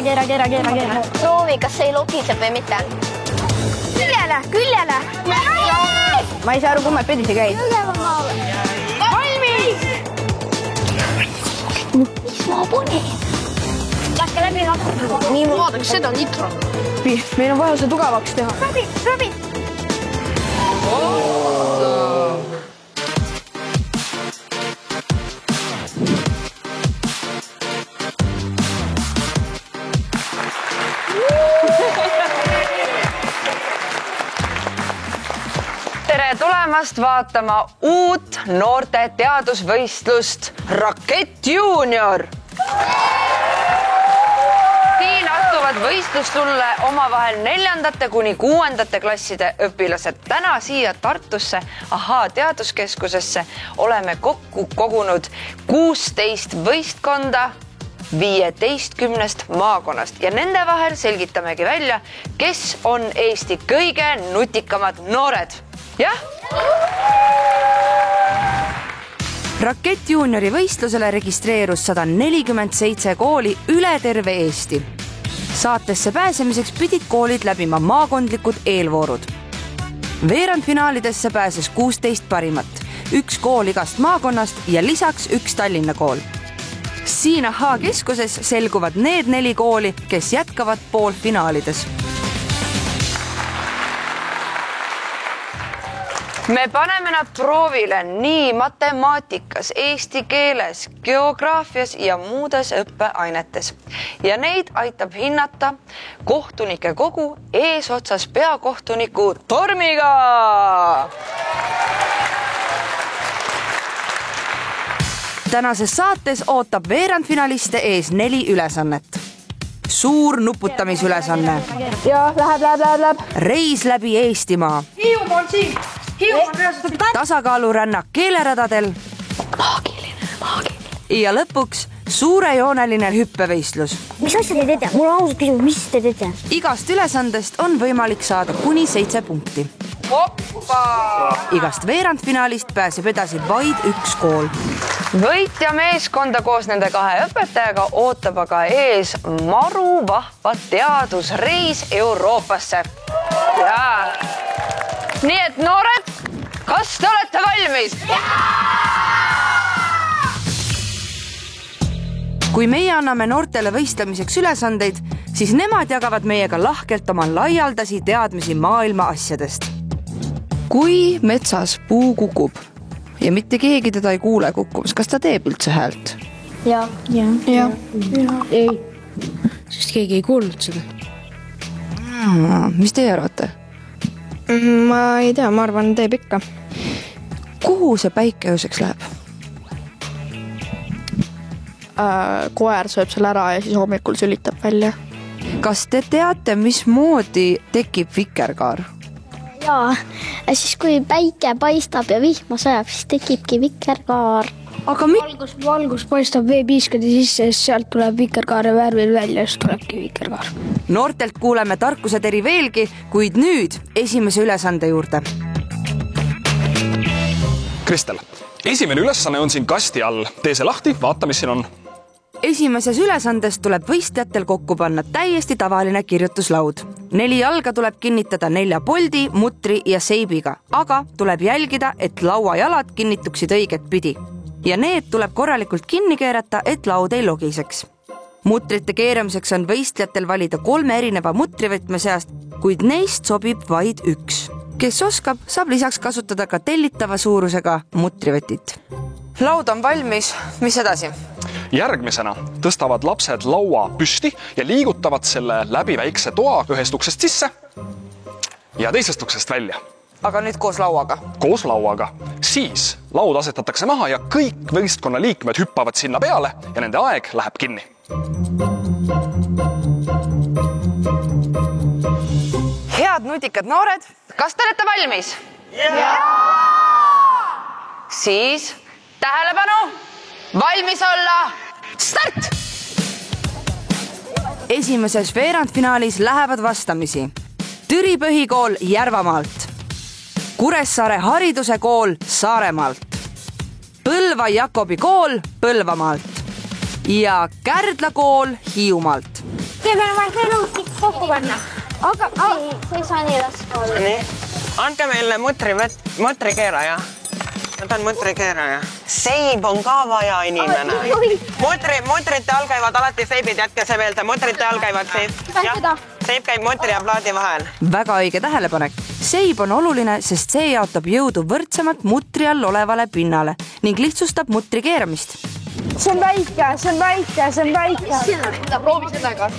keera. Proovi, kas see ei lokiseb või mitte. Küljele. Ma ei saa aru, kummed pidi see käib. Valmis! Mis ma poni? Lähke läbi natuke. Nii vaadaks seda nitro. Meil on vaja see tugevaks teha. Probi. Tere tulemast vaatama uut noorte teadusvõistlust Rakett Junior. Siin astuvad võistlustulle omavahel 4. kuni 6. klasside õpilased. Täna siia Tartusse Ahaa teaduskeskusesse oleme kokku kogunud 16 võistkonda 15 maakonnast ja nende vahel selgitamegi välja, kes on Eesti kõige nutikamad noored. Jah? Rakett Juniori võistlusele registreerus 147 kooli üle terve Eesti. Saatesse pääsemiseks pidid koolid läbima maakondlikud eelvoorud. Veerandfinaalidesse pääses 16 parimat, 1 kool igast maakonnast ja lisaks 1 Tallinna kool. Siin Ahaa keskuses selguvad need 4 kooli, kes jätkavad poolfinaalides. Me paneme nad proovile nii matemaatikas, eesti keeles, geograafias ja muudes õppeainetes. Ja neid aitab hinnata kohtunike kogu eesotsas peakohtuniku Tormiga. Tänases saates ootab veerandfinaliste ees 4 ülesannet. Suur nuputamisülesanne. Ja, läheb. Reis läbi Eestimaa. Hiiumaa on siin. Tasakaalurännak keeleradadel. Maagiline. Ja lõpuks suurejooneline hüppevõistlus. Mis asja te teete? Mul on ausalt küsimus, mis te teete? Igast ülesandest on võimalik saada kuni 7 punkti. Igast veerandfinaalist pääseb edasi vaid 1 kool. Võitja meeskonda koos nende 2 õpetajaga ootab aga ees maru vahva teadusreis Euroopasse. Ja. Nii et noored, kas te olete valmis? Kui meie anname noortele võistlemiseks ülesandeid, siis nemad jagavad meiega lahkelt oma laialdasi teadmisi maailma asjadest. Kui metsas puu kukub ja mitte keegi teda ei kuule kukkumas, kas ta teeb üldse häält? Ja. Ei. Sest keegi ei kuulnud seda. Mis teie arvate? Ma ei tea, ma arvan, teeb ikka. Kuhu see päike ööseks läheb? Koer sööb selle ära ja siis hommikul sülitab välja. Kas te teate, mismoodi tekib vikerkaar? Jaa, siis kui päike paistab ja vihma sajab, siis tekibki vikerkaar. Aga Valgus paistab veepiiskade sisse, siis sealt tuleb vikerkaare värvil välja, siis tulebki vikerkaar. Noortelt kuuleme tarkuseteri veelgi, kuid nüüd esimese ülesande juurde. Kristel, esimene ülesanne on siin kasti all. Tee see lahti, vaata, mis siin on. Esimeses ülesandes tuleb võistlejatel kokku panna täiesti tavaline kirjutuslaud. 4 jalga tuleb kinnitada 4 poldi, mutri ja seibiga, aga tuleb jälgida, et lauajalad kinnituksid õiget pidi. Ja need tuleb korralikult kinni keerata, et laud ei logiseks. Mutrite keeramiseks on võistlejatel valida 3 erineva mutrivõtme seast, kuid neist sobib vaid 1. Kes oskab, saab lisaks kasutada ka tellitava suurusega mutrivõtit. Laud on valmis. Mis edasi? Järgmisena tõstavad lapsed laua püsti ja liigutavad selle läbi väikse toa ühest uksest sisse ja teisest uksest välja. Aga nüüd koos lauaga. Koos lauaga. Siis laud asetatakse maha ja kõik võistkonna liikmed hüppavad sinna peale ja nende aeg läheb kinni. Head nutikad noored, kas te olete valmis? Jaa! Siis tähelepanu, valmis olla, start! Esimeses veerandfinaalis lähevad vastamisi Türi põhikool Järvamaalt, Kuressaare hariduse kool Saaremaalt, Põlva Jakobi kool Põlvamaalt ja Kärdla kool Hiiumaalt. Teeme vaid lõukid kokku panna. Aga see ei saa nii raske olla. Nii. Andke meile mutrikeeraja. Võtan mutrikeeraja. Seib on ka vaja inimene. Mutrite all käivad alati seibid, jätke see meelde. Mutrite all käivad seib. Seib käib mutri ja plaadi vahel. Väga õige tähelepanek. Seib on oluline, sest see jaotab jõudu võrdsemalt mutri all olevale pinnale ning lihtsustab mutri keeramist. see on väike. Proovi sellega.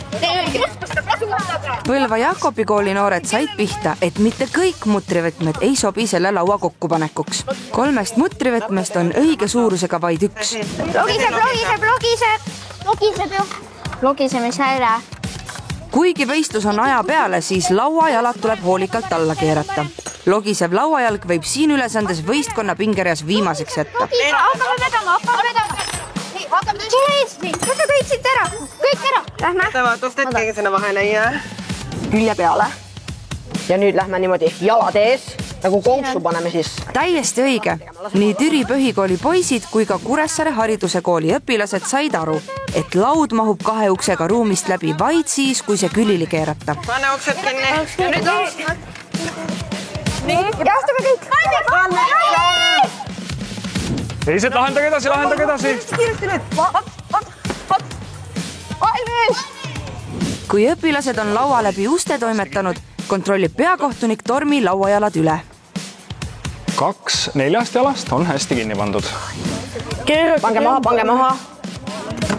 Põlva Jakobi kooli noored said pihta, et mitte kõik mutrivõtmed ei sobi selle laua kokkupanekuks. 3 mutrivõtmest on õige suurusega vaid 1. Logisemishäire. Kuigi võistlus on aja peale, siis lauajalad tuleb hoolikalt alla keerata. Logisev lauajalg võib siin ülesandes võistkonna pingereas viimaseks jätta. Hakkame vedama. Võta kõik siit ära. Kõik ära. Lähme. Vaatust, et keegi sinna vahele ei jää. Külje peale. Ja nüüd lähme niimoodi jalad ees, nagu konksu paneme siis. Täiesti õige. Nii Türi põhikooli poisid kui ka Kuressaare hariduse kooli õpilased said aru, et laud mahub 2 uksega ruumist läbi vaid siis, kui see külili keerata. Pane uksed kinni. Ja astume kõik. Teised lahendage edasi. Kiiresti nüüd. Valmis. Kui õpilased on laua läbi uste toimetanud, kontrollib peakohtunik Tormi lauajalad üle. 2 4 jalast on hästi kinni pandud. Pange maha.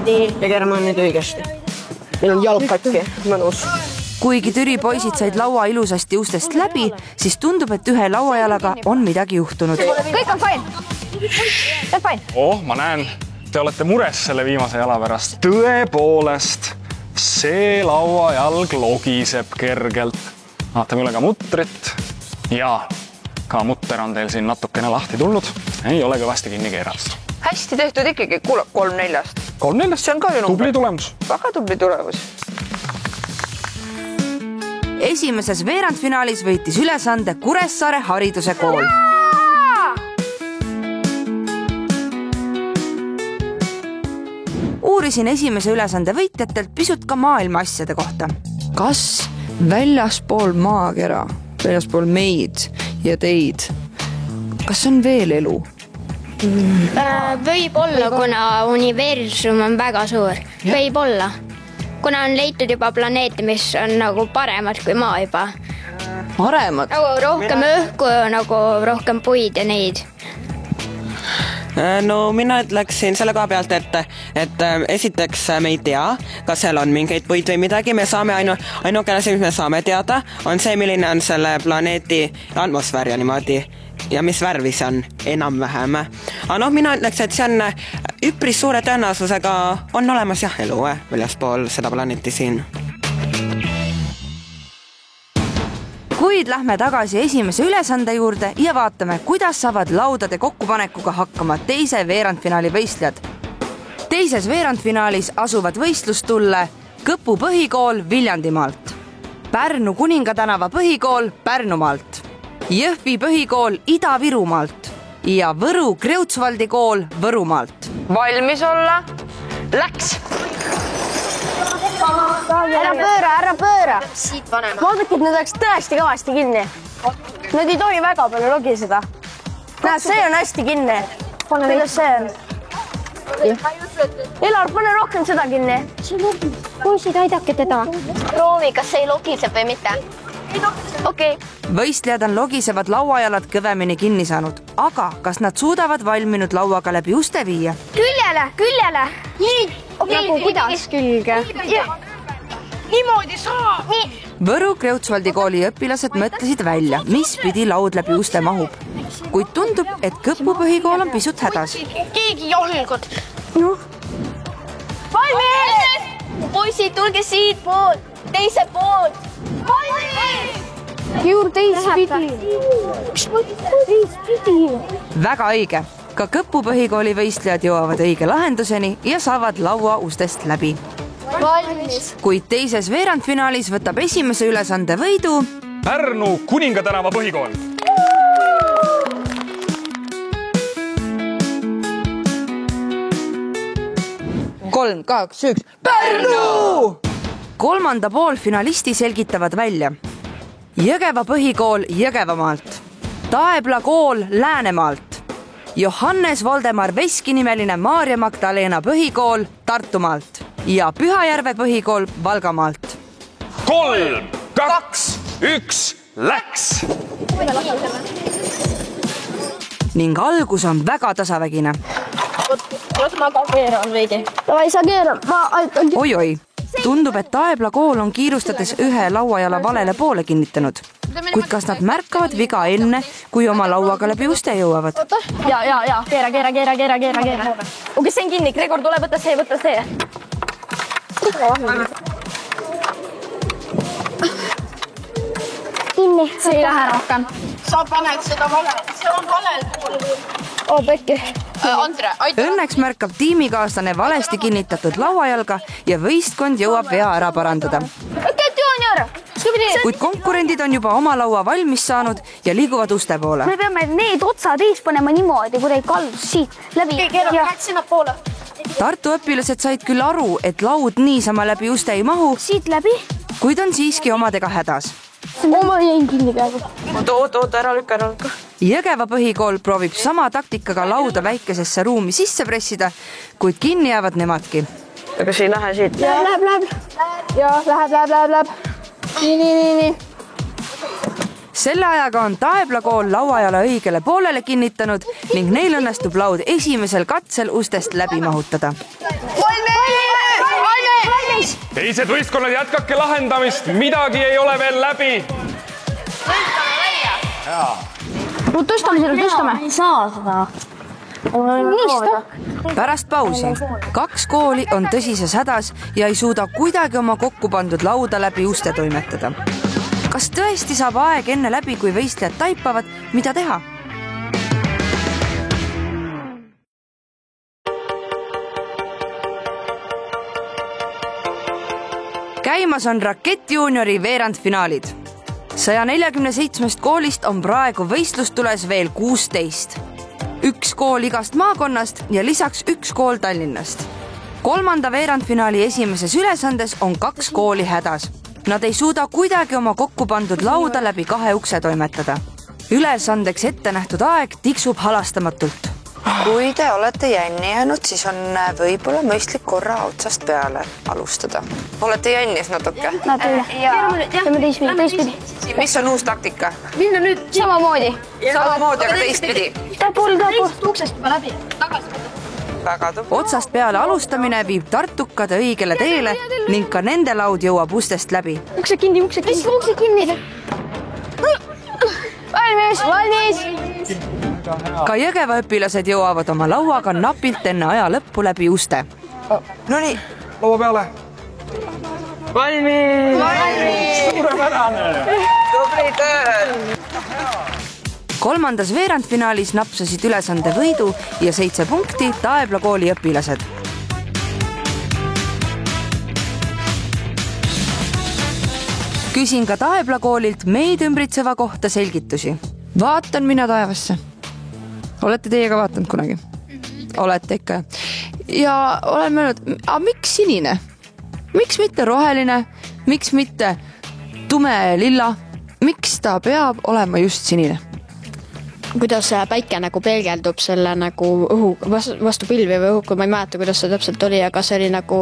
Nii, ja keerame nüüd õigesti. Meil on jalg katki, mõnus. Kuigi Türi poisid said laua ilusasti ustest läbi, siis tundub, et ühe lauajalaga on midagi juhtunud. Kõik on fine. Ma näen, te olete mures selle viimase jala pärast. Tõepoolest, see lauajalg logiseb kergelt. Vaatame üle ka mutrit. Ja ka mutter on teil siin natukene lahti tulnud. Ei ole kõvasti kinni keeratud. Hästi tehtud ikkagi, 3 4. 3 4. See on ka ju tubli tulemus. Väga tubli tulemus. Esimeses veerandfinaalis võitis ülesande Kuressaare hariduse kool. Uurisin esimese ülesande võitjatelt pisut ka maailma asjade kohta. Kas väljaspool maakera, väljaspool meid ja teid, kas on veel elu? Võib olla, kuna universum on väga suur. Võib olla. Kuna on leitud juba planeete, mis on nagu paremad kui maa juba. Paremad? Nagu rohkem õhku, nagu rohkem puid ja neid. No mina ütleksin selle koha pealt, et esiteks me ei tea, kas seal on mingeid puid või midagi. Me saame ainukene asi, mis me saame teada, on see, milline on selle planeedi atmosfäär ja niimoodi. Ja mis värvi see on enam-vähem. Aga mina ütleks, et see on üpris suure tõenäosusega on olemas jah elu väljaspool seda planeeti siin. Kuid lähme tagasi esimese ülesande juurde ja vaatame, kuidas saavad laudade kokkupanekuga hakkama teise veerandfinaali võistlejad. Teises veerandfinaalis asuvad võistlustulle Kõpu põhikool Viljandimaalt, Pärnu Kuningatänava põhikool Pärnumaalt, Jõhvi põhikool Ida-Virumaalt ja Võru Kreutzwaldi kool Võrumaalt. Valmis olla? Läks! Ära pööra. Vaadake, et need oleks tõesti kõvasti kinni. Need ei tohi väga palju logiseda. Näed, see on hästi kinni. Kuidas see on? Elar, pane rohkem seda kinni. Poisid, aidake teda. Proovi, kas see ei logiseb või mitte. Okei. Võistlejad on logisevad lauajalad kõvemini kinni saanud, aga kas nad suudavad valminud lauaga läbi uste viia? Küljele. Nagu kuidas külge? Niimoodi saa. Võru Kreutzwaldi kooli õpilased mõtlesid välja, mis pidi laud läbi uste mahub. Kuid tundub, et Kõpu põhikool on pisut hädas. Keegi jalgad. Valmis! Poisid, tulge siit poolt, teise poolt. Juur teistpidi. Väga õige. Ka Kõpu põhikooli võistlejad jõuavad õige lahenduseni ja saavad laua ustest läbi. Valmis. Kuid teises veerandfinaalis võtab esimese ülesande võidu Pärnu Kuningatänava põhikool. Kolm, kaks, üks, Pärnu! kolmanda poolfinalisti selgitavad välja Jõgeva põhikool Jõgevamaalt, Taebla kool Läänemaalt, Johannes Voldemar Veski nimeline Maarja Magdalena põhikool Tartumaalt ja Pühajärve põhikool Valgamaalt. 3, 2, 1, läks! Ning algus on väga tasavägine. Ma ka keeran veidi. Davai, sa keeran. Ma aitan. Oi-oi, tundub, et Taebla kool on kiirustades ühe lauajala valele poole kinnitanud. Kuid kas nad märkavad viga enne, kui oma lauaga läbi uste jõuavad? Ja. Keera. Okei, see on kinni. Gregor, tule, võta see. Kinni. See ei lähe rohkem. Sa paned seda see on valel pool. Pekki. Andre, aita. Õnneks märkab tiimikaaslane valesti kinnitatud lauajalga ja võistkond jõuab vea ära parandada. Kuid konkurendid on juba oma laua valmis saanud ja liiguvad uste poole. Me peame need otsad ees panema niimoodi, kui teid kaldus siit läbi. Keerame sinna poole. Tartu õpilased said küll aru, et laud niisama läbi uste ei mahu, Siit läbi. kuid on siiski omadega hädas. Ma jäin kinni peaaegu. Oota, ära lükka. Jõgeva põhikool proovib sama taktikaga lauda väikesesse ruumi sisse pressida, kuid kinni jäävad nemadki. Aga see ei lähe siit. Läheb. Ja, läheb. Nii. Selle ajaga on Taebla kool lauajala õigele poolele kinnitanud ning neil õnnestub laud esimesel katsel ustest läbi mahutada. Teised võistkonnad, jätkake lahendamist, midagi ei ole veel läbi. Tõstame. Ei saa seda. Pärast pausi 2 kooli on tõsises hädas ja ei suuda kuidagi oma kokku pandud lauda läbi uste toimetada. Kas tõesti saab aeg enne läbi, kui võistlejad taipavad, mida teha? Käimas on Rakett Juniori veerandfinaalid. 147 koolist on praegu võistlustules veel 16. 1 kool igast maakonnast ja lisaks 1 kool Tallinnast. 3. veerandfinaali esimeses ülesandes on 2 kooli hädas. Nad ei suuda kuidagi oma kokku pandud lauda läbi 2 ukse toimetada. Ülesandeks ette nähtud aeg tiksub halastamatult. Kui te olete jänni jäänud, siis on võib-olla mõistlik korra otsast peale alustada. Olete jännis natuke? Teeme teistpidi. Mis on uus taktika? Minna nüüd samamoodi. Samamoodi, aga teistpidi. Tapool. Uksest juba läbi. Tagasi. Väga tubli. Otsast peale alustamine viib tartukade õigele teele ning ka nende laud jõuab ustest läbi. Ukse kinni. Valmis. Ka Jõgeva õpilased jõuavad oma lauaga napilt enne aja lõppu läbi uste. Nonii. Laua peale. Valmis! Suurepärane! Tubli töö! 3. veerandfinaalis napsasid ülesande võidu ja 7 punkti Taebla kooli õpilased. Küsin ka Taebla koolilt meid ümbritseva kohta selgitusi. Vaatan mina taevasse. Olete teie ka vaatanud kunagi? Olete ikka. Ja olen mõelnud, miks sinine? Miks mitte roheline? Miks mitte tume lilla? Miks ta peab olema just sinine? Kuidas päike nagu peegeldub selle nagu õhu vastu pilvi või õhku, ma ei mäleta, kuidas see täpselt oli, aga see oli nagu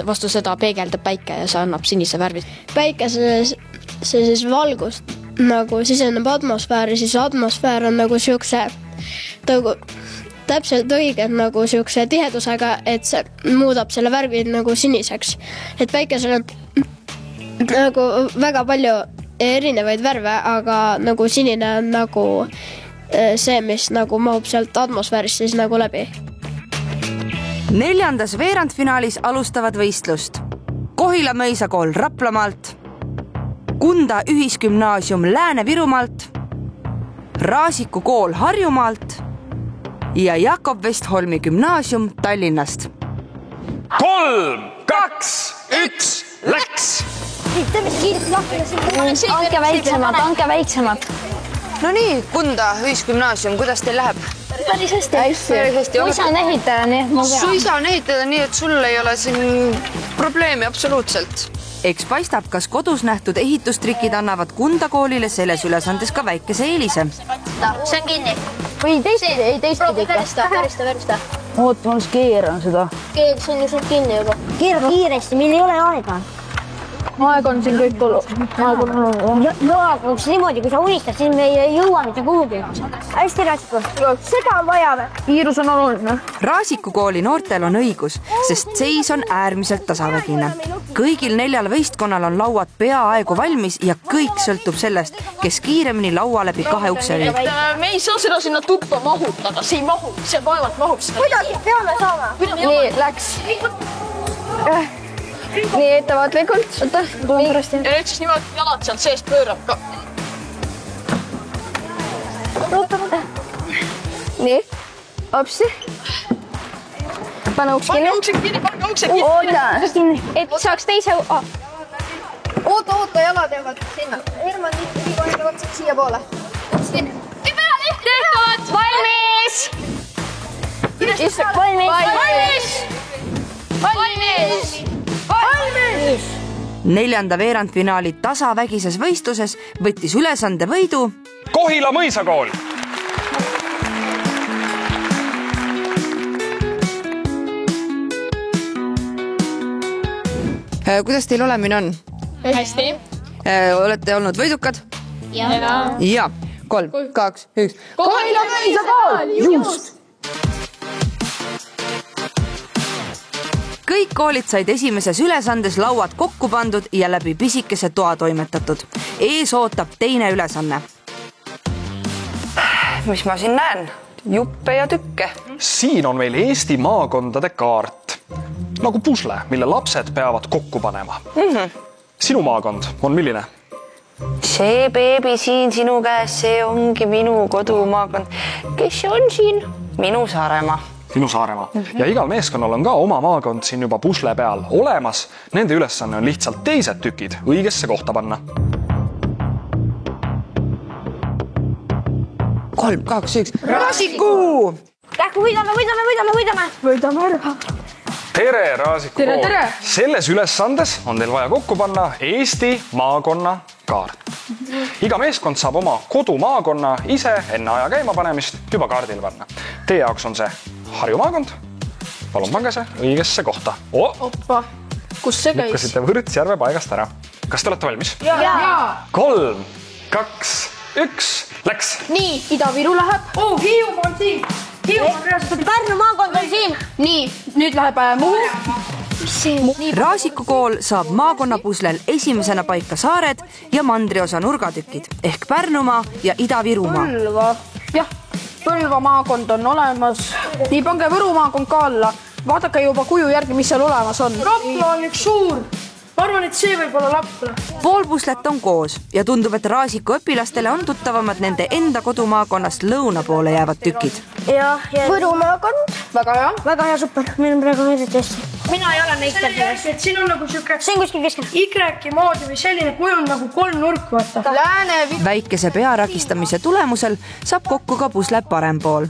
vastu seda peegeldab päike ja see annab sinise värvi. Päikeses see siis valgust nagu siseneb atmosfääri, siis atmosfäär on nagu siukse nagu täpselt õiged nagu siukse tihedusega, et see muudab selle värvi nagu siniseks. Et päikesel on nagu väga palju erinevaid värve, aga nagu sinine on nagu see, mis nagu mahub sealt atmosfäärist siis nagu läbi. 4. veerandfinaalis alustavad võistlust Kohila mõisakool Raplamaalt, Kunda ühisgümnaasium Lääne-Virumaalt, Raasiku kool Harjumaalt ja Jakob Westholmi gümnaasium Tallinnast. 3, 2, 1, läks! Anke väiksemad. No nii, Kunda ühisgümnaasium, kuidas teil läheb? Päris hästi. Suisa on ehitada, nii et ma pean. Suisa on ehitada nii, et sul ei ole siin probleemi absoluutselt. Eks paistab, kas kodus nähtud ehitustrikid annavad Kunda koolile selles ülesandes ka väikese eelise. See on kinni. Või teistpidi, ei teistpidi ikka. Värista. Oot, ma keeran seda. See on ju sul kinni juba. Keera kiiresti, meil ei ole aega. Aeg on siin kõik tulnud. Jaaguks niimoodi, kui sa unistad, siis me ei jõua mitte kuhugi. Hästi Raasiku. Seda on vaja või? Kiirus on oluline. Raasiku kooli noortel on õigus, sest seis on äärmiselt tasavägine. Kõigil 4 võistkonnal on lauad peaaegu valmis ja kõik sõltub sellest, kes kiiremini laua läbi 2 ukseni. Me ei saa seda sinna tuppa mahutada, see ei mahu, see vaevalt mahub seda. Kuidas peame saama? Nii, läks. Nii ettevaatlikult. Ja nüüd siis niimoodi jalad sealt seest pöörab ka. Nii, opsi. Pane uks kinni. Pange uksed kinni. Oota, Et saaks teise... Oota, jalad jäävad sinna. Herman, nii pange otsad siia poole. Tehtud! Valmis! Valmis! 4. veerandfinaali tasavägises võistluses võttis ülesande võidu Kohila mõisakool. Kuidas teil olemine on? Hästi. Olete olnud võidukad? Ja. 3, 2, 1. Kohila mõisakool! Just! Kõik koolid said esimeses ülesandes lauad kokku pandud ja läbi pisikese toa toimetatud. Ees ootab teine ülesanne. Mis ma siin näen? Juppe ja tükke. Siin on meil Eesti maakondade kaart. Nagu pusle, mille lapsed peavad kokku panema. Sinu maakond on milline? See beebi siin sinu käes, see ongi minu kodumaakond. Kes on siin? Minu Saaremaa. Sinu Saaremaa. Ja igal meeskonnal on ka oma maakond siin juba pusle peal olemas. Nende ülesanne on lihtsalt teised tükid õigesse kohta panna. 3, 2, 1. Raasiku! Kähku võidame ära. Tere, Raasiku kool! Tere! Selles ülesandes on teil vaja kokku panna Eesti maakonna kaart. Iga meeskond saab oma kodumaakonna ise enne aja käima panemist juba kaardil panna. Teie jaoks on see Harju maakond. Palun pange see õigesse kohta. Oppa, kus see käis? Lükkasite Võrtsjärve paigast ära. Kas te olete valmis? Jaa. 3, 2, 1, läks! Nii, Ida-Viru läheb. Hiiumaa on siin. Pärnu maakond on siin. Nii, nüüd läheb muu. Raasiku kool saab maakonnapuslel esimesena paika saared ja mandriosa nurgatükid ehk Pärnumaa ja Ida-Virumaa. Jah, Põlva maakond on olemas. Nii, pange Võru maakond ka alla. Vaadake juba kuju järgi, mis seal olemas on. Rapla on üks suur. Ma arvan, et see võib olla Rapla. Pool puslet on koos ja tundub, et Raasiku õpilastele on tuttavamad nende enda kodumaakonnast lõuna poole jäävad tükid. Ja Võru maakond. Väga hea. Väga hea, super. Meil on praegu näidati hästi. Mina ei ole meister sellest. Siin on nagu siuke See on kuskil keskel. Y moodi või selline kujund nagu 3 nurk, vaata. Väikese pearagistamise tulemusel saab kokku ka pusle parem pool.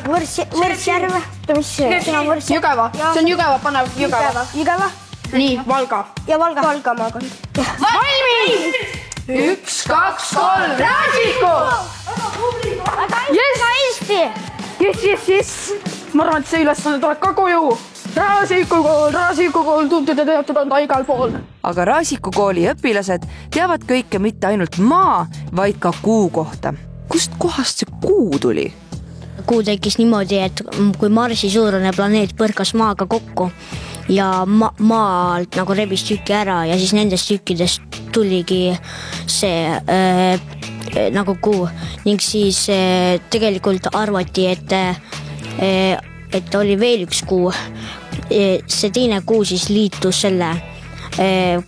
Võrtsjärve. Mis sõna Võrtsjärve? Jõgeva. See on Jõgeva, pane Jõgeva. Nii, Valga. Ja Valga maakond. Valmis! 1, 2, 3. Raasiku! Yes. Ma arvan, et see ülesanne tuleb ka koju. Raasiku kool, tuntud ja teatud on ta igal pool. Aga Raasiku kooli õpilased teavad kõike mitte ainult maa, vaid ka kuu kohta. Kust kohast see kuu tuli? Kuu tekkis niimoodi, et kui Marsi suurune planeet põrkas maaga kokku ja maalt nagu rebis tükki ära ja siis nendest tükkidest tuligi see nagu kuu ning siis tegelikult arvati, et oli veel üks kuu. See teine kuu siis liitus selle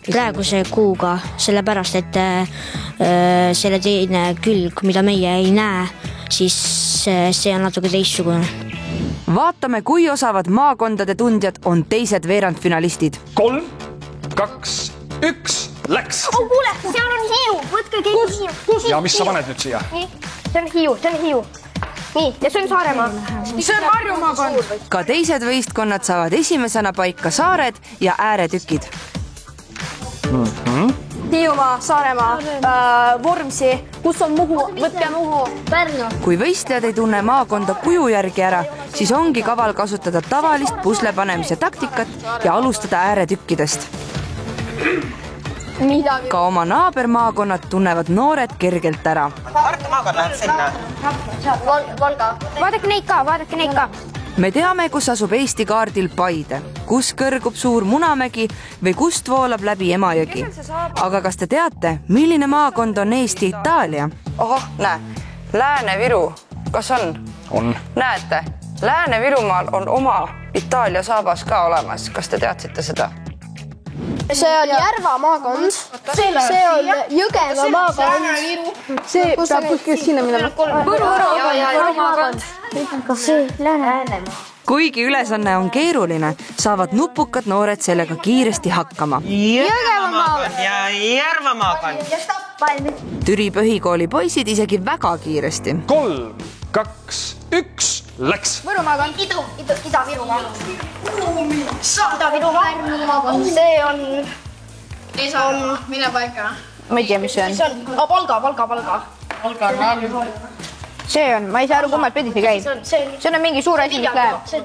praeguse kuuga, sellepärast, et selle teine külg, mida meie ei näe, siis see on natuke teistsugune. Vaatame, kui osavad maakondade tundjad on teised veerandfinalistid. 3, 2, 1, läks! Kuule, seal on Hiiu, võtke keegi Hiiu. Ja mis sa paned nüüd siia? Nii, see on Hiiu. Nii, ja see on Saaremaa. See on Harju maakond. Ka teised võistkonnad saavad esimesena paika saared ja ääretükid. Hiiumaa, Saaremaa, Vormsi, kus on Muhu, võtke Muhu. Pärnu. Kui võistlejad ei tunne maakonda kuju järgi ära, siis ongi kaval kasutada tavalist pusle panemise taktikat ja alustada ääretükkidest. Ka oma naabermaakonnad tunnevad noored kergelt ära. Tartu maakond läheb sinna. Valga. Vaadake neid ka. Me teame, kus asub Eesti kaardil Paide, kus kõrgub suur Munamägi või kust voolab läbi Emajõgi. Aga kas te teate, milline maakond on Eesti Itaalia? Ohoh, näe, Lääne-Viru, kas on? On. Näete, Lääne-Virumaal on oma Itaalia saabas ka olemas. Kas te teadsite seda? See on Järva maakond, see on Jõgeva maakond. See peab kuskil sinna minema. Võru maakond. Kas see Lääne-Maa? Kuigi ülesanne on keeruline, saavad nupukad noored sellega kiiresti hakkama. Jõgeva maakond ja Järva maakond. Türi põhikooli poisid isegi väga kiiresti. 3, 2, 1, läks. Võru maakond. Ida-Virumaa. Ida-Virumaa. See on... Mine paika. Ma ei tea, mis see on. Valga. See on, ma ei saa aru, kummalt pidi see käib. See on mingi suur asi, mis läheb. See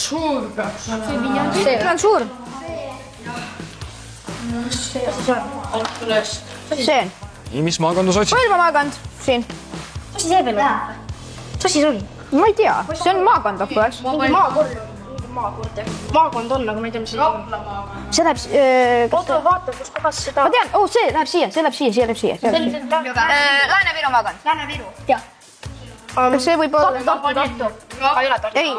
suur peaks. See on suur. See on. Mis maakond sa otsid? Põlva maakond, siin. Mis see veel läheb? Mis asi see oli? Ma ei tea, see on maakond õppes. Maakond on, aga ma ei tea, mis see on. See läheb... Vaata, kus kohas seda... Ma tean, see läheb siia. Lääne-Viru maakond. Lääne-Viru. Jah. Kas see võib olla... Tartu. Ei.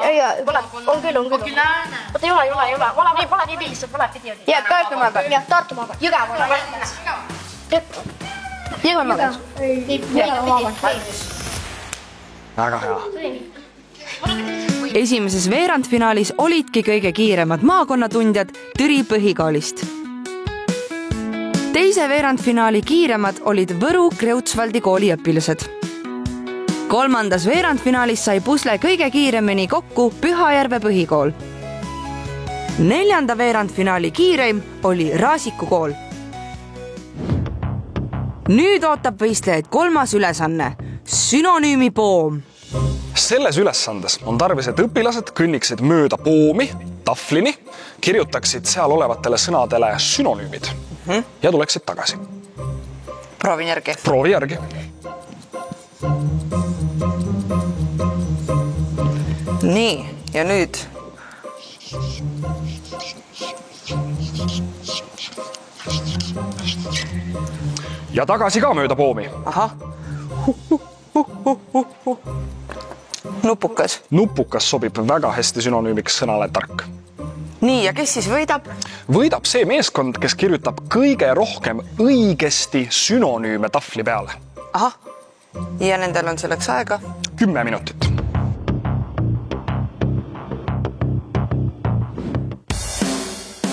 On küll. Oota, ei ole. Vale nii piisab, vale pidi oli. Jah, Tartu maakond. Jah, Tartu maakond. Jõgeva maakond. Jõgeva maakond. Väga hea. Esimeses veerandfinaalis olidki kõige kiiremad maakonnatundjad Türi põhikoolist. Teise veerandfinaali kiiremad olid Võru Kreutzwaldi kooli õpilased. Kolmandas veerandfinaalis sai pusle kõige kiiremini kokku Pühajärve põhikool. Neljanda veerandfinaali kiireim oli Raasiku kool. Nüüd ootab võistlejaid kolmas ülesanne, sünonüümi poom. Selles ülesandes on tarvis, et õpilased kõnniksid mööda poomi, tahvlini, kirjutaksid seal olevatele sõnadele sünonüümid ja tuleksid tagasi. Proovin järgi. Proovi järgi. Nii, ja nüüd. Ja tagasi ka mööda poomi. Ahah. Nupukas. Nupukas sobib väga hästi sünonüümiks sõnale tark. Nii, ja kes siis võidab? Võidab see meeskond, kes kirjutab kõige rohkem õigesti sünonüüme tahvli peale. Ahah, ja nendel on selleks aega? 10 minutit.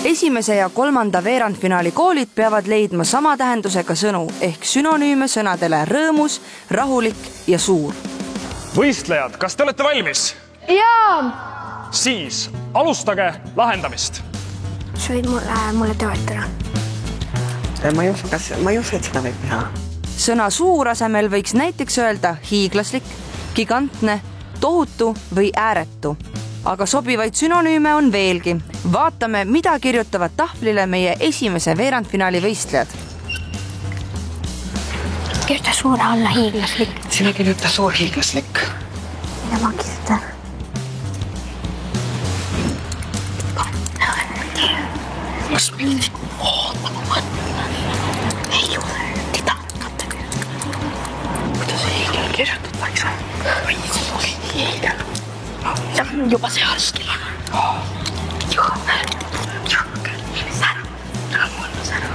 Esimese ja kolmanda veerandfinaali koolid peavad leidma sama tähendusega sõnu ehk sünonüüme sõnadele rõõmus, rahulik ja suur. Võistlejad, kas te olete valmis? Jaa! Siis alustage lahendamist. Sa võid mulle toetada. Ma ei usu, et seda võib teha. Sõna suur asemel võiks näiteks öelda hiiglaslik, gigantne, tohutu või ääretu. Aga sobivaid sünonüüme on veelgi. Vaatame, mida kirjutavad tahvlile meie esimese veerandfinaali võistlejad. Kirjuta suure alla hiiglaslik. Sina kirjuta suur hiiglaslik. Mida ma kirjutan? Kas pildid? Ei ole. Tida. Kuidas hiiglal kirjutatakse? Hiiglal. Juba see arskil on. Sära.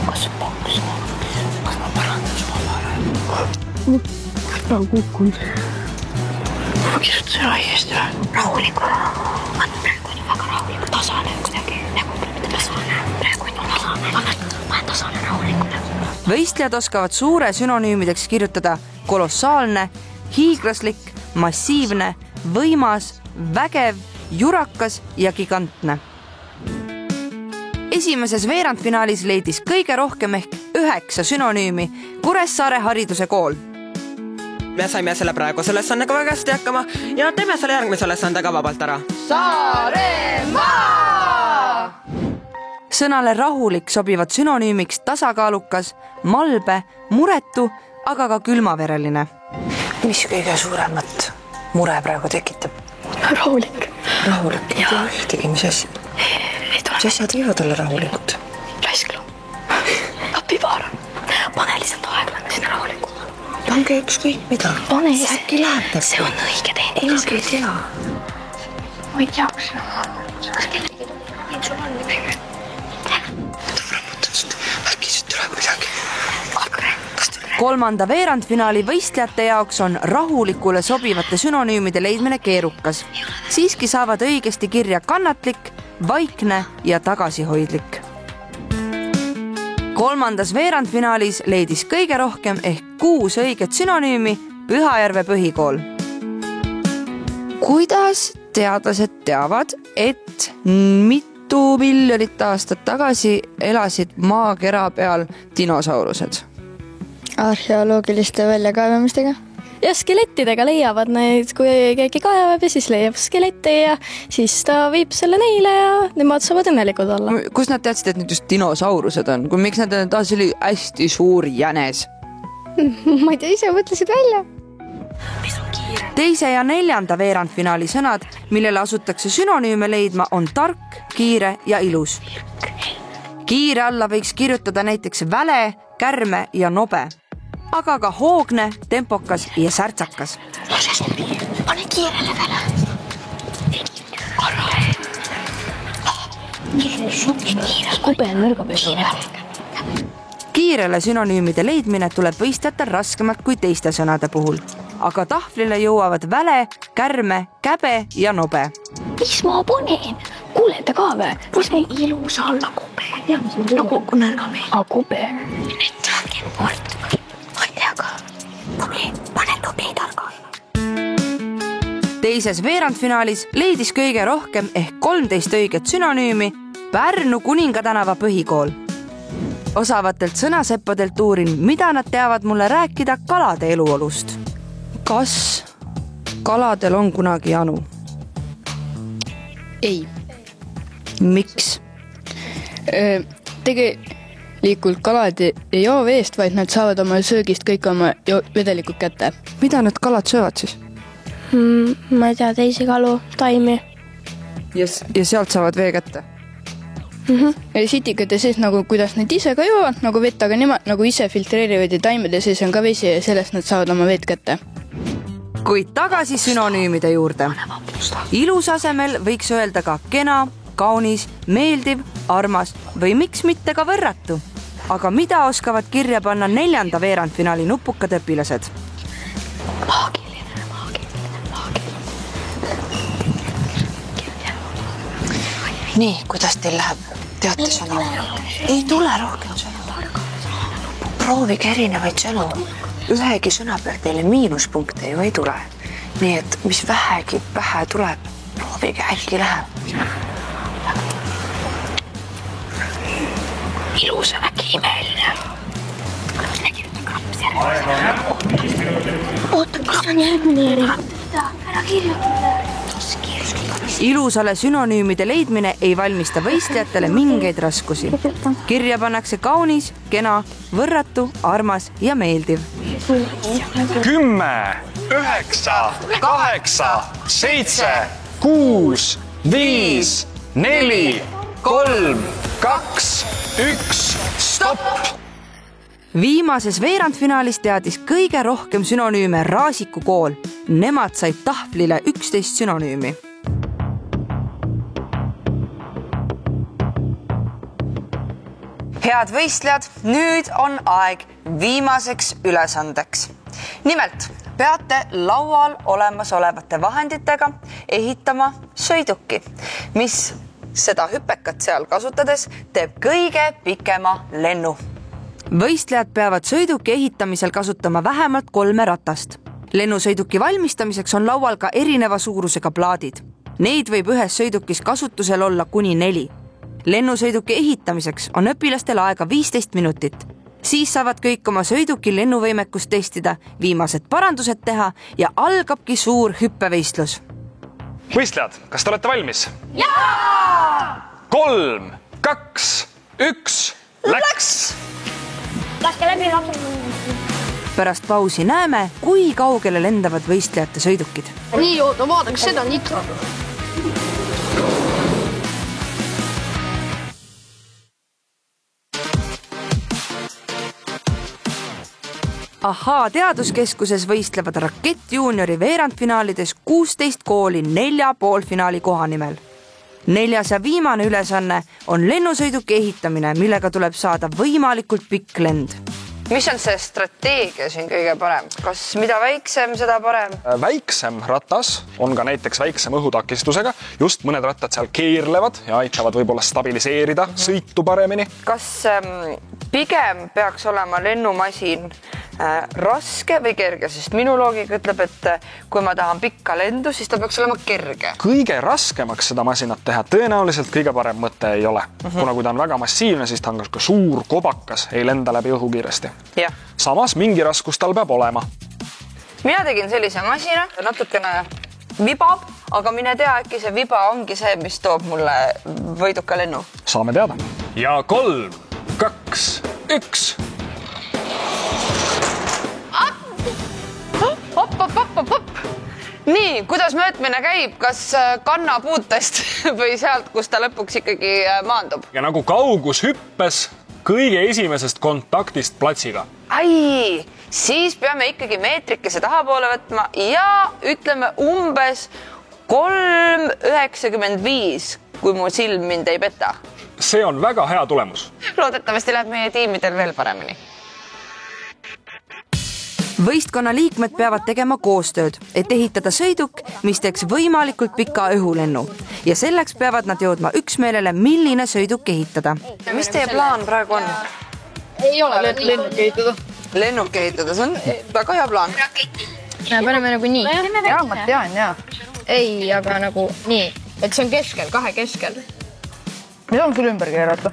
Kas ma parandan su vahel? Ta on kukkunud. Ma kirjutasin õigesti. Rahuliku. Praegu on ju väga rahuliku, tasane kuidagi. Praegu on ju tasane. Ma olen tasane rahuliku. Võistlejad oskavad suure sünonüümideks kirjutada kolossaalne, hiiglaslik, massiivne, võimas, vägev, jurakas ja gigantne. Esimeses veerandfinaalis leidis kõige rohkem ehk 9 sünonüümi Kuressaare hariduse kool. Me saime selle praeguse ülesandega väga hästi hakkama ja teeme selle järgmise ülesandega vabalt ära. Saaremaa! Sõnale rahulik sobivad sünonüümiks tasakaalukas, malbe, muretu, aga ka külmavereline. Mis kõige suuremat mure praegu tekitab? Rahulik. Rahulik, ei tea ühtegi, mis asja? Mis asjad võivad olla rahulikud? Laisklu. Kapipaar. Pane lihtsalt aeglaga sinna rahuliku. Pange ükskõik mida. Pane äkki läheb ta. See on õige teine. Ei oska ei tea. Ma ei tea, kus äkki siit tuleb midagi. Kolmanda veerandfinaali võistlejate jaoks on rahulikule sobivate sünonüümide leidmine keerukas. Siiski saavad õigesti kirja kannatlik, vaikne ja tagasihoidlik. Kolmandas veerandfinaalis leidis kõige rohkem ehk 6 õiget sünonüümi Pühajärve põhikool. Kuidas teadlased teavad, et mitu miljonit aastat tagasi elasid maakera peal dinosaurused? Arheoloogiliste väljakaevamistega. Ja skelettidega leiavad neid, kui keegi kaevab ja siis leiab skelette ja siis ta viib selle neile ja nemad saavad õnnelikud olla. Kus nad teadsid, et need just dinosaurused on? Miks nad on, see oli hästi suur jänes? Ma ei tea, ise mõtlesid välja. Teise ja 4. veerandfinaali sõnad, millele asutakse sünonüüme leidma, on tark, kiire ja ilus. Kiire alla võiks kirjutada näiteks väle, kärme ja nobe, aga ka hoogne, tempokas ja särtsakas. Pane kiirele väle. Kube on nõrgapesu. Kiirele sünonüümide leidmine tuleb võistlejatel raskemalt kui teiste sõnade puhul, aga tahvlile jõuavad väle, kärme, käbe ja nobe. Mis ma panen? Kuulete ka või? Mis me ilus alla kube? Nagu nõrgameel. A kube. Need ongi mord. Ma ei tea ka. Pane nobe targa alla. Teises veerandfinaalis leidis kõige rohkem ehk 13 õiget sünonüümi Pärnu Kuningatänava põhikool. Osavatelt sõnaseppadelt uurin, mida nad teavad mulle rääkida kalade eluolust. Kas kaladel on kunagi janu? Ei. Miks? Tegelikult kalad ei joo veest, vaid nad saavad oma söögist kõik oma vedelikud kätte. Mida need kalad söövad siis? Ma ei tea, teisi kalu, taimi. Ja sealt saavad vee kätte? Ja sitikate sees, nagu kuidas nad ise ka joovad, nagu vett, aga nemad nagu ise filtreerivad ja taimede sees on ka vesi ja sellest nad saavad oma veed kätte. Kuid tagasi sünonüümide juurde. Ilus asemel võiks öelda ka kena, kaunis, meeldiv, armas või miks mitte ka võrratu. Aga mida oskavad kirja panna 4. veerandfinaali nupukad õpilased? Nii, kuidas teil läheb? Teate sõnu? Ei tule rohkem sõnu. Proovige erinevaid sõnu. Ühegi sõna peal teile miinuspunkte ju ei tule. Nii et mis vähegi pähe tuleb, proovige äkki läheb. Ilus on äkki imeline. Oota, kus on järgmine? Ära kirjutada. Ilusale sünonüümide leidmine ei valmista võistlejatele mingeid raskusi. Kirja pannakse kaunis, kena, võrratu, armas ja meeldiv. 10, 9, 8, 7, 6, 5, 4, 3, 2, 1, stopp! Viimases veerandfinaalis teadis kõige rohkem sünonüüme Raasiku kool. Nemad said tahvlile 11 sünonüümi. Head võistlejad, nüüd on aeg viimaseks ülesandeks. Nimelt peate laual olemasolevate vahenditega ehitama sõiduki, mis seda hüpekat seal kasutades teeb kõige pikema lennu. Võistlejad peavad sõiduki ehitamisel kasutama vähemalt 3 ratast. Lennusõiduki valmistamiseks on laual ka erineva suurusega plaadid. Neid võib ühes sõidukis kasutusel olla kuni 4. lennusõiduki ehitamiseks on õpilastel aega 15 minutit. Siis saavad kõik oma sõiduki lennuvõimekust testida, viimased parandused teha ja algabki suur hüppevõistlus. Võistlejad, kas te olete valmis? Jaa! 3, 2, 1, läks! Laske läbi lapsed. Pärast pausi näeme, kui kaugele lendavad võistlejate sõidukid. Nii, oota, vaadaks seda nitro. Ahaa teaduskeskuses võistlevad Rakett Juniori veerandfinaalides 16 kooli 4 poolfinaali koha nimel. 4. ja viimane ülesanne on lennusõiduki ehitamine, millega tuleb saada võimalikult pikk lend. Mis on see strateegia siin kõige parem? Kas mida väiksem, seda parem? Väiksem ratas on ka näiteks väiksem õhutakistusega. Just mõned rattad seal keerlevad ja aitavad võib-olla stabiliseerida sõitu paremini. Kas pigem peaks olema lennumasin raske või kerge? Sest minu loogika ütleb, et kui ma tahan pikka lendu, siis ta peaks olema kerge. Kõige raskemaks seda masinat teha tõenäoliselt kõige parem mõte ei ole. Kuna kui ta on väga massiivne, siis ta on ka suur kobakas, ei lenda läbi õhu kiiresti. Ja. Samas mingi raskus tal peab olema. Mina tegin sellise masina, natukene vibab, aga mine tea, äkki see viba ongi see, mis toob mulle võiduka lennu. Saame teada. Ja 3, 2, 1. Hopp. Nii, kuidas möötmine käib? Kas kannapuutest või sealt, kus ta lõpuks ikkagi maandub? Ja nagu kaugus hüppes kõige esimesest kontaktist platsiga. Ai, siis peame ikkagi meetrikese tahapoole võtma ja ütleme umbes 3,95, kui mu silm mind ei peta. See on väga hea tulemus. Loodetavasti läheb meie tiimidel veel paremini. Võistkonna liikmed peavad tegema koostööd, et ehitada sõiduk, mis teeks võimalikult pika õhulennu. Ja selleks peavad nad jõudma üksmeelele, milline sõiduk ehitada. Mis teie plaan praegu on? Ei ole lennuk ehitada. Lennuk ehitada, see on väga hea plaan. Paneme nagu nii. Ja, ma tean, ja. Ei, aga nagu nii. Et see on keskel, 2 keskel. Mida on küll ümber keerata?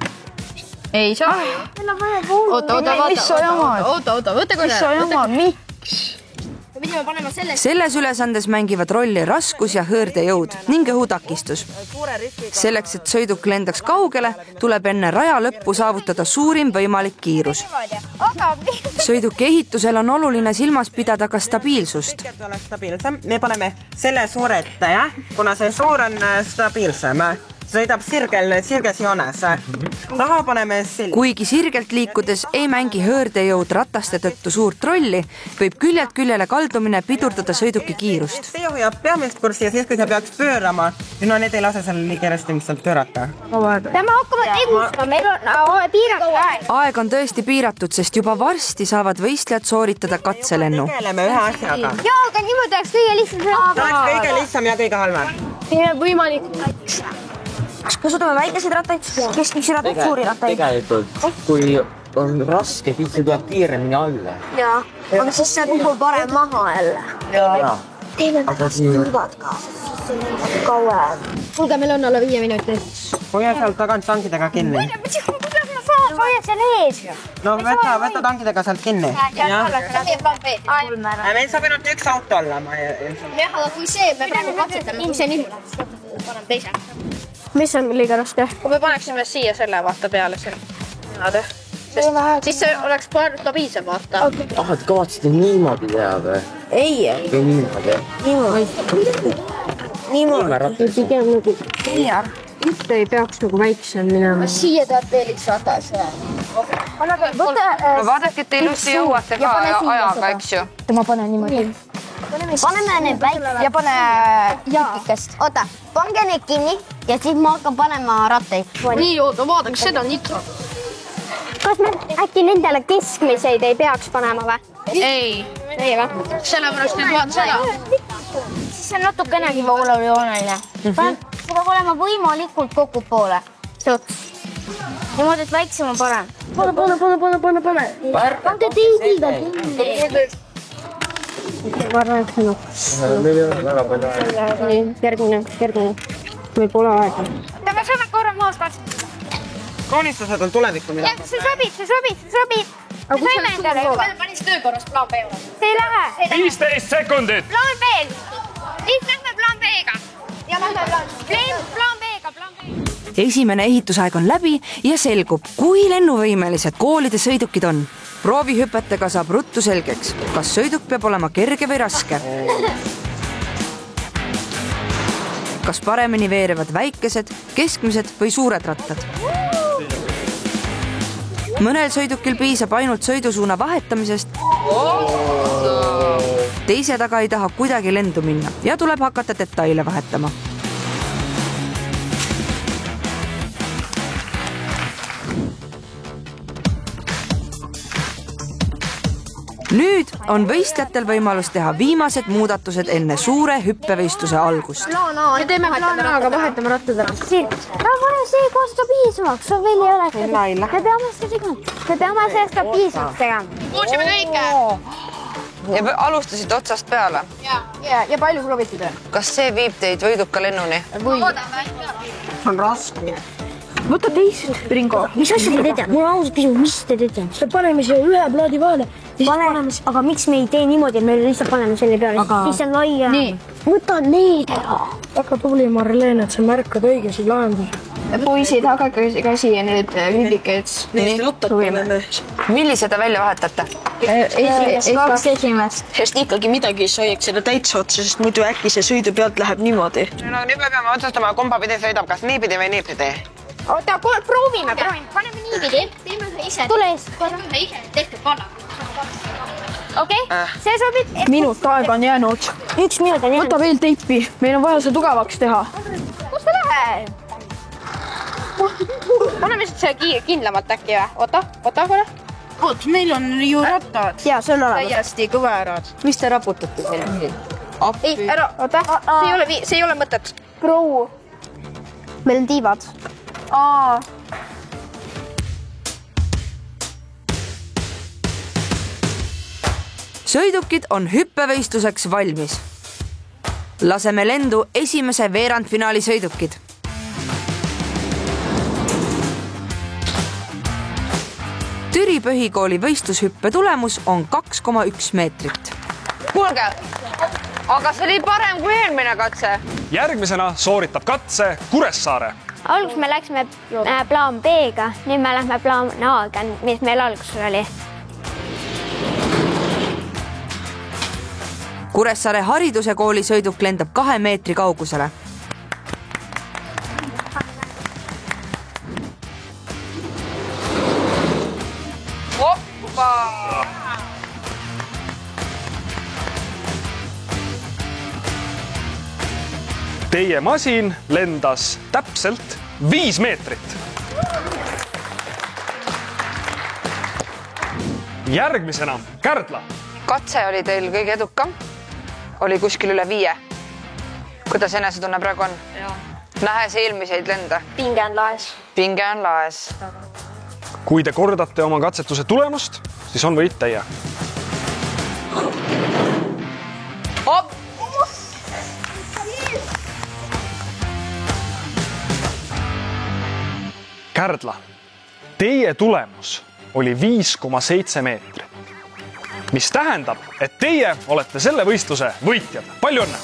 Ei saa. Oota, võta korra. Miks? Selles ülesandes mängivad rolli raskus ja hõõrdejõud ning õhutakistus. Selleks, et sõiduk lendaks kaugele, tuleb enne raja lõppu saavutada suurim võimalik kiirus. Sõiduki ehitusel on oluline silmas pidada ka stabiilsust. Me paneme selle suure ette, kuna see suur on stabiilsem. Sõidab sirges joones. Taha paneme Kuigi sirgelt liikudes ei mängi hõõrdejõud rataste tõttu suurt rolli, võib küljelt küljele kaldumine pidurdada sõiduki kiirust. See hoiab peamist kurssi ja siis, kui see peaks pöörama, need ei lase selle liiga järjesti, mis sealt pöörata. Peame hakkama tegustama, meil on piiratud aeg. Aeg on tõesti piiratud, sest juba varsti saavad võistlejad sooritada katselennu. Tegeleme ühe asjaga. Jaa, aga niimoodi oleks kõige lihtsam. Kõige lihtsam ja kõige halvem. Võimalik. Kas kasutame väikeseid rattaid, keskmisi rattaid, suuri rattaid? Tegelikult, kui on raske, siis see tuleb kiiremini alla. Jaa, aga siis see kukub parem maha jälle. Jaa. Teeme kõrvad ka, siis see lendab kauem. Kuulge, meil on alla 5 minutit. Hoia sealt tagant tankidega kinni. Kuidas ma saan? Hoia seal ees. No võta tankidega sealt kinni. Meil saab ainult üks auto olla. Jah, aga kui see, me praegu katsetame, kui see nihu läheb, paneme teise. Mis on liiga raske? Kui me paneksime siia selle vaata peale selle. Siis see oleks stabiilsem vaata. Et kavatsite niimoodi teha või? Ei. Või niimoodi? Niimoodi. Pigem nagu Hiljar. Mitte ei peaks nagu väiksem minema. Siia tahad veel üks ratas. Vaadake, et te ilusti jõuate ka ajaga, eks ju? Ma panen niimoodi. Paneme need väiksed ja pane jääkikest. Oota, pange need kinni ja siis ma hakkan panema rattaid. Nii, oota, vaadaks seda nitro. Kas me äkki nendele keskmiseid ei peaks panema või? Ei. Ei või? Sellepärast nüüd vaat seda. Siis see on natukenegi voolujooneline. See peab olema võimalikult kokku poole. Niimoodi, et väiksem on parem. Pane. Pange teigiga kinni. Meil ei ole väga palju aega. Järgmine. Meil pole aega. Teeme selle korra maas katsutada. koonistused on tulevikku mida. See sobib. Saime endale juba. Panis töökorras plaan B. See ei lähe. 15 sekundit. Plaan B. Siis lähme plaan B-ga. Ja lähme plaan B-ga. Esimene ehitusaeg on läbi ja selgub, kui lennuvõimelised koolide sõidukid on. Proovihüpetega saab ruttu selgeks, kas sõiduk peab olema kerge või raske. Kas paremini veerevad väikesed, keskmised või suured rattad. Mõnel sõidukil piisab ainult sõidusuuna vahetamisest. Teised aga ei taha kuidagi lendu minna ja tuleb hakata detaile vahetama. Nüüd on võistlejatel võimalus teha viimased muudatused enne suure hüppevõistluse algust. Me teeme plaan A-ga, vahetame rattad ära. See koos saab piisavaks, see veel ei ole. Me peame seda piisavaks tegema. Kuulsime kõike. Ja alustasite otsast peale? Ja palju proovitid? Kas see viib teid võiduka lennuni? On raske. Võta teist, Ringo. Mis asja te teete? Mul on ausalt küsimus, mis te teete? Me paneme siia ühe plaadi vahele. Aga miks me ei tee niimoodi, et me lihtsalt paneme selle peale? Siis on laia. Nii. Võta need ära. Väga tubli, Marlene, et sa märkad õigesti lahendus. Poisid, hakake käsi ja need hüllikeid. Millise te välja vahetate? Kaks esimest. Sest ikkagi midagi ei hoiaks seda täitsa otsa, sest muidu äkki see sõidu pealt läheb niimoodi. No nüüd me peame otsustama, kumba pidi sõidab, kas niipidi või niipidi. Oota, proovime. Paneme niipidi. Teeme ühe ise. Tule ees. Teeme ühe ise, tehke pala. Okei, see sobib. Minut aega on jäänud. 1 minut on jäänud. Võta veel teipi. Meil on vaja see tugevaks teha. Kus ta läheb? Paneme see kindlamalt äkki või? Oota korra. Oot, meil on ju rattad. Jaa, see on olemas. Täiesti kõverad. Mis te raputate siin? Ei, ära, oota. See ei ole mõtet. Prou. Meil on tiivad. Sõidukid on hüppevõistluseks valmis. Laseme lendu esimese veerandfinaali sõidukid. Türi põhikooli võistlushüppe tulemus on 2,1 meetrit. Kuulge, aga see oli parem kui eelmine katse. Järgmisena sooritab katse Kuressaare. Alguses me läksime plaan B-ga, nüüd me lähme plaan A-ga, mis meil alguses oli. Kuressaare hariduse kooli sõiduk lendab 2 meetri kaugusele. Hoppa! Teie masin lendas täpselt 5 meetrit. Järgmisena Kärdla. Katse oli teil kõige edukam. Oli kuskil üle 5. Kuidas enesetunne praegu on? Nähes eelmiseid lende? Pinge on laes. Pinge on laes. Kui te kordate oma katsetuse tulemust, siis on võit teie. Hop! Kärdla, teie tulemus oli 5,7 meetrit. Mis tähendab, et teie olete selle võistluse võitjad. Palju õnne!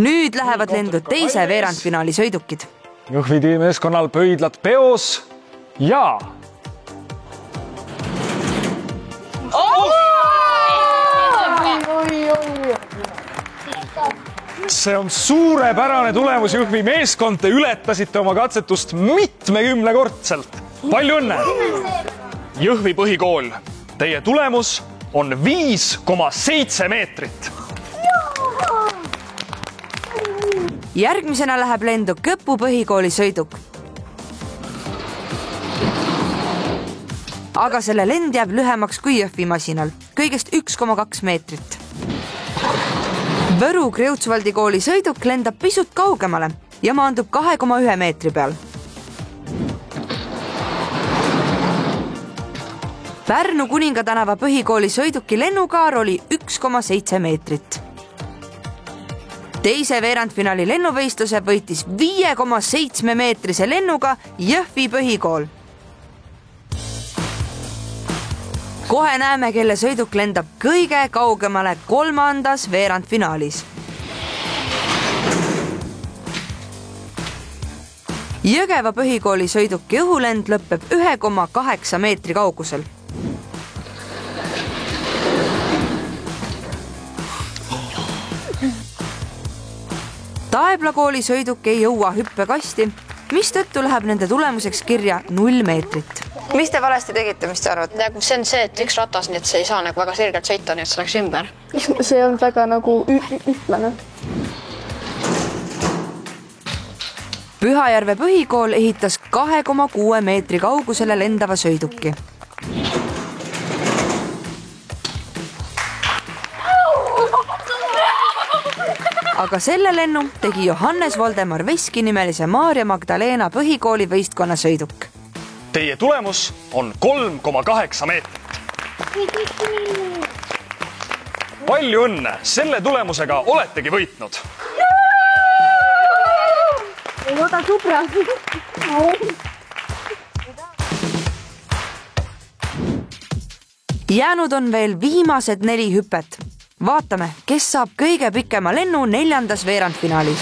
Nüüd lähevad lendu teise veerandfinaali sõidukid. Jõhvi tiimeeskonnal pöidlad peos ja... See on suurepärane tulemus, Jõhvi meeskond. Te ületasite oma katsetust mitmekümnekordselt. Palju õnne! Jõhvi põhikool. Teie tulemus on 5,7 meetrit. Järgmisena läheb lendu Kõpu põhikooli sõiduk. Aga selle lend jääb lühemaks kui Jõhvi masinal, kõigest 1,2 meetrit. Võru Kreutzwaldi kooli sõiduk lendab pisut kaugemale ja maandub 2,1 meetri peal. Pärnu Kuningatänava põhikooli sõiduki lennukaar oli 1,7 meetrit. Teise veerandfinaali lennuvõistluse võitis 5,7 meetrise lennuga Jõhvi põhikool. Kohe näeme, kelle sõiduk lendab kõige kaugemale 3. veerandfinaalis. Jõgeva põhikooli sõiduki õhulend lõpeb 1,8 meetri kaugusel. Taebla kooli sõiduk ei jõua hüppekasti, mistõttu läheb nende tulemuseks kirja 0 meetrit. Mis te valesti tegite, mis te arvate? See on see, et üks ratas, nii et see ei saa nagu väga selgelt sõita, nii et see läks ümber. See on väga nagu ühtlane. Pühajärve põhikool ehitas 2,6 meetri kaugusele lendava sõiduki. Aga selle lennu tegi Johannes Voldemar Veski nimelise Maarja Magdalena põhikooli võistkonna sõiduk. Teie tulemus on 3,8 meetrit. Palju õnne, selle tulemusega oletegi võitnud. Oda subra. Jäänud on veel viimased 4 hüpet. Vaatame, kes saab kõige pikema lennu 4. veerandfinaalis.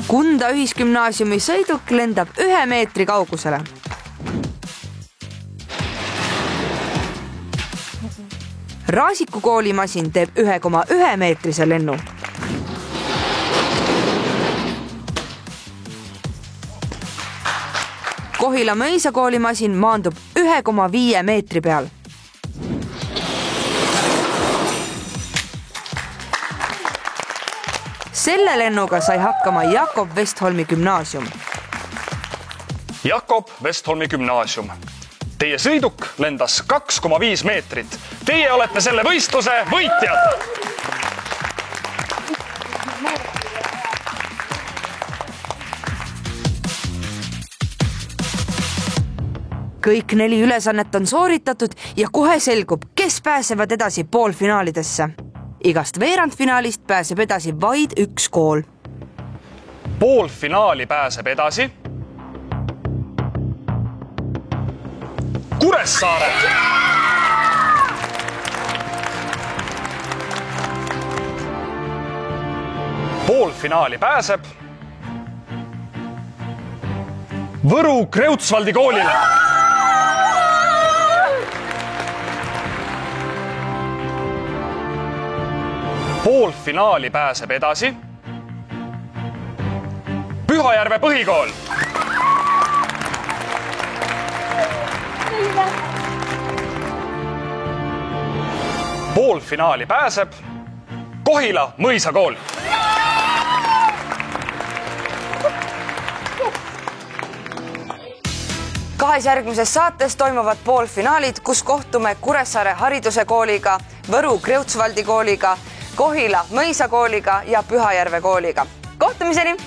Kunda ühisgümnaasiumi sõiduk lendab 1 meetri kaugusele. Raasiku koolimasin teeb 1,1 meetrise lennu. Kohila Mõisa koolimasin maandub 1,5 meetri peal. Selle lennuga sai hakkama Jakob Westholmi gümnaasium. Jakob Westholmi gümnaasium. Teie sõiduk lendas 2,5 meetrit. Teie olete selle võistluse võitjad! Kõik 4 ülesannet on sooritatud ja kohe selgub, kes pääsevad edasi poolfinaalidesse. Igast veerandfinaalist pääseb edasi vaid 1 kool. Poolfinaali pääseb edasi Kuressaare. Poolfinaali pääseb Võru Kreutzwaldi koolile. Poolfinaali pääseb edasi Pühajärve põhikool. Poolfinaali pääseb Kohila Mõisa kool. Kahes järgmises saates toimuvad poolfinaalid, kus kohtume Kuressaare hariduse kooliga, Võru Kreutzwaldi kooliga, Kohila Mõisa kooliga ja Pühajärve kooliga. Kohtumiseni!